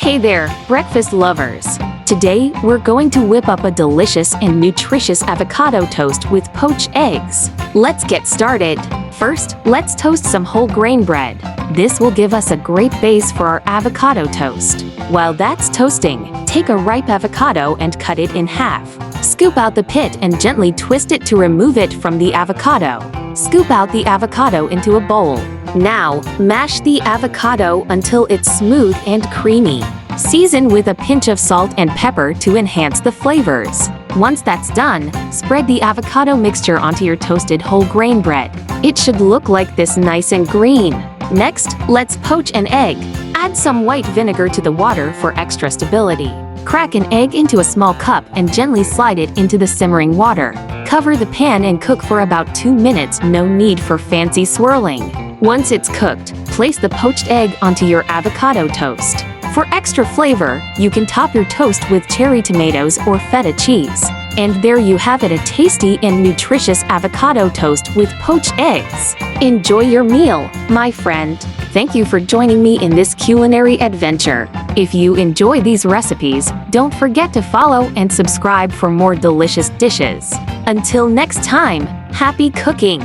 Hey there, breakfast lovers! Today, we're going to whip up a delicious and nutritious avocado toast with poached eggs. Let's get started. First, let's toast some whole grain bread. This will give us a great base for our avocado toast. While that's toasting, take a ripe avocado and cut it in half. Scoop out the pit and gently twist it to remove it from the avocado. Scoop out the avocado into a bowl. Now, mash the avocado until it's smooth and creamy. Season with a pinch of salt and pepper to enhance the flavors. Once that's done, spread the avocado mixture onto your toasted whole grain bread. It should look like this, nice and green. Next, let's poach an egg. Add some white vinegar to the water for extra stability. Crack an egg into a small cup and gently slide it into the simmering water. Cover the pan and cook for about 2 minutes, no need for fancy swirling. Once it's cooked, place the poached egg onto your avocado toast. For extra flavor, you can top your toast with cherry tomatoes or feta cheese. And there you have it, a tasty and nutritious avocado toast with poached eggs. Enjoy your meal, my friend. Thank you for joining me in this culinary adventure. If you enjoy these recipes, don't forget to follow and subscribe for more delicious dishes. Until next time, happy cooking!